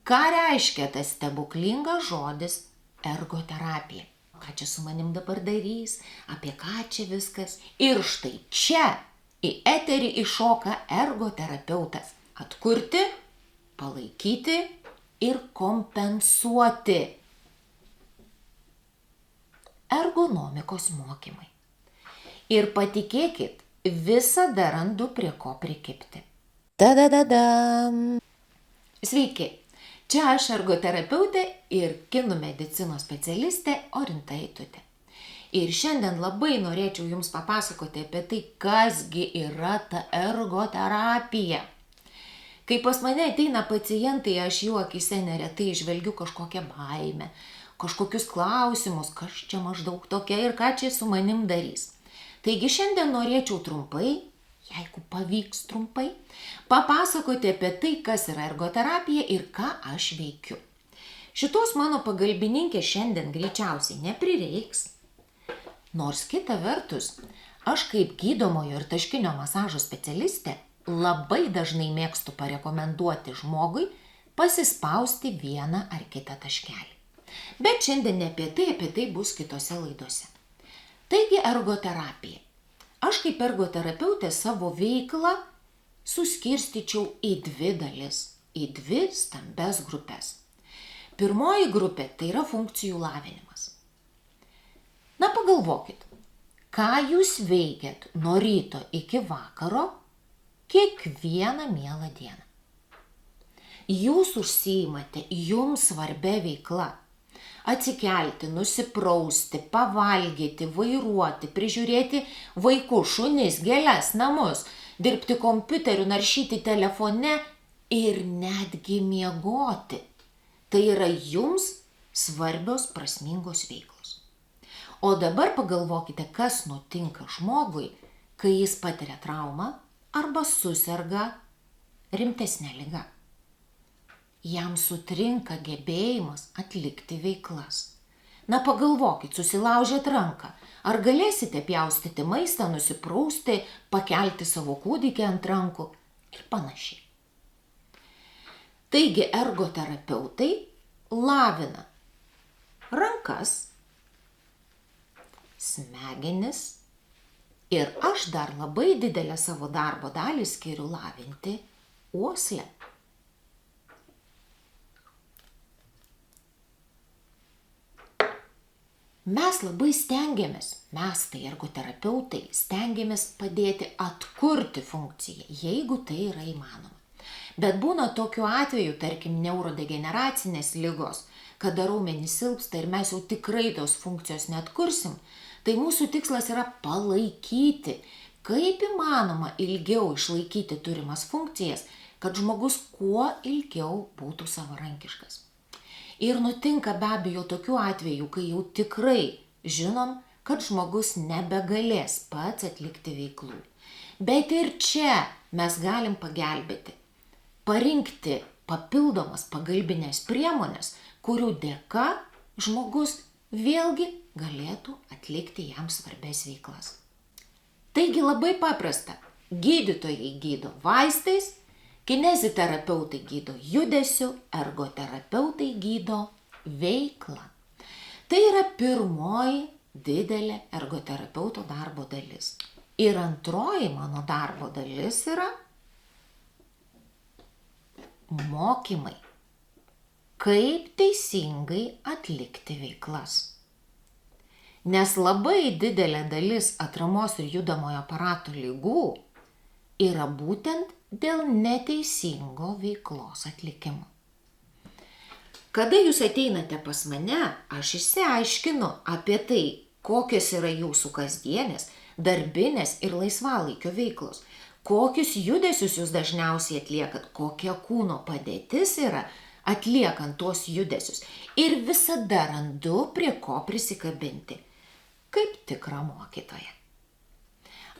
Ką reiškia tas stebuklingas žodis ergoterapija? Ką čia su manim dabar darys? Apie ką čia viskas? Ir štai čia į eterį iššoka ergoterapeutas. Atkurti, palaikyti ir kompensuoti. Ergonomikos mokymai. Ir patikėkit, visada randu prie ko prikibti. Tadadadam. Sveiki, čia aš ergoterapeutė ir kinų medicinos specialistė Orinta Eitutė. Ir šiandien labai norėčiau Jums papasakoti apie tai, kasgi yra ta ergoterapija. Kai pas mane ateina pacientai, aš jų akyse neretai žvelgiu kažkokią baimę, kažkokius klausimus, kas čia maždaug tokia ir ką čia su manim darys. Taigi šiandien norėčiau trumpai, jeigu pavyks trumpai, papasakoti apie tai, kas yra ergoterapija ir ką aš veikiu. Šitos mano pagalbininkės šiandien greičiausiai neprireiks, nors kita vertus, aš kaip gydomojo ir taškinio masažo specialistė labai dažnai mėgstu parekomenduoti žmogui pasispausti vieną ar kitą taškelį. Bet šiandien ne apie tai bus kitose laidose. Taigi ergoterapija. Aš kaip ergoterapeutė savo veiklą suskirstyčiau į dvi dalis, į dvi stambes grupės. Pirmoji grupė tai yra funkcijų lavinimas. Na pagalvokit, ką jūs veikiat nuo ryto iki vakaro kiekvieną mielą dieną. Jūs užsiimate jums svarbia veikla. Atsikelti, nusiprausti, pavalgyti, vairuoti, prižiūrėti vaikus, šunis, gėles, namus, dirbti kompiuteriu, naršyti telefone ir netgi miegoti. Tai yra jums svarbios prasmingos veiklos. O dabar pagalvokite, kas nutinka žmogui, kai jis patiria traumą arba suserga rimtesnė liga. Jam sutrinka gebėjimas atlikti veiklas. Na pagalvokit, susilaužėt ranką. Ar galėsite pjaustyti maistą, nusiprausti, pakelti savo kūdikį ant rankų ir panašiai. Taigi ergoterapeutai lavina rankas, smegenis ir aš dar labai didelę savo darbo dalį skiriu lavinti uoslę. Mes labai stengiamės, mes tai ergoterapeutai, stengiamės padėti atkurti funkciją, jeigu tai yra įmanoma. Bet būna tokiu atveju, tarkim, neurodegeneracinės ligos, kada raumenys silpsta ir mes jau tikrai tos funkcijos neatkursim, tai mūsų tikslas yra palaikyti, kaip įmanoma ilgiau išlaikyti turimas funkcijas, kad žmogus kuo ilgiau būtų savarankiškas. Ir nutinka be abejo tokių atvejų, kai jau tikrai žinom, kad žmogus nebegalės pats atlikti veiklų. Bet ir čia mes galim pagelbėti, parinkti papildomas pagalbinės priemonės, kurių dėka žmogus vėlgi galėtų atlikti jam svarbias veiklas. Taigi labai paprasta. Gydytojai gydo vaistais, kineziterapeutai gydo judesiu, ergoterapeutai gydo veiklą. Tai yra pirmoji didelė ergoterapeuto darbo dalis. Ir antroji mano darbo dalis yra mokymai, kaip teisingai atlikti veiklas. Nes labai didelė dalis atramos ir judamojo aparato ligų yra būtent dėl neteisingo veiklos atlikimo. Kada jūs ateinate pas mane, aš išsiaiškinu apie tai, kokios yra jūsų kasdienės, darbinės ir laisvalaikio veiklos, kokius judesius jūs dažniausiai atliekat, kokia kūno padėtis yra atliekant tuos judesius ir visada randu prie ko prisikabinti, kaip tikra mokytoja.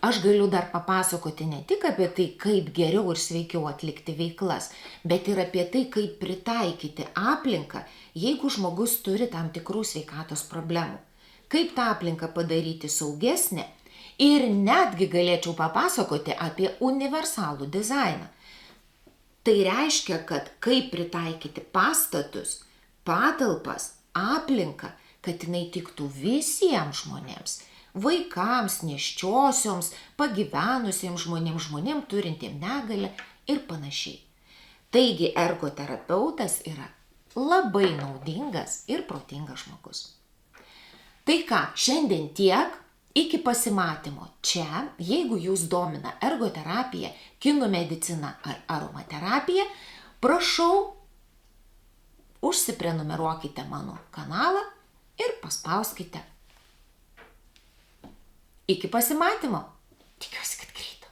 Aš galiu dar papasakoti ne tik apie tai, kaip geriau ir sveikiau atlikti veiklas, bet ir apie tai, kaip pritaikyti aplinką, jeigu žmogus turi tam tikrų sveikatos problemų. Kaip tą aplinką padaryti saugesnę ir netgi galėčiau papasakoti apie universalų dizainą. Tai reiškia, kad kaip pritaikyti pastatus, patalpas, aplinką, kad jinai tiktų visiems žmonėms. Vaikams, nėščiosioms, pagyvenusiems žmonėms, žmonėms turintiems negalią ir panašiai. Taigi ergoterapeutas yra labai naudingas ir protingas žmogus. Tai ką, šiandien tiek, iki pasimatymo čia, jeigu jūs domina ergoterapija, kinų medicina ar aromaterapija, prašau, užsiprenumeruokite mano kanalą ir paspauskite. Iki pasimatymo. Tikiuosi, kad greitai.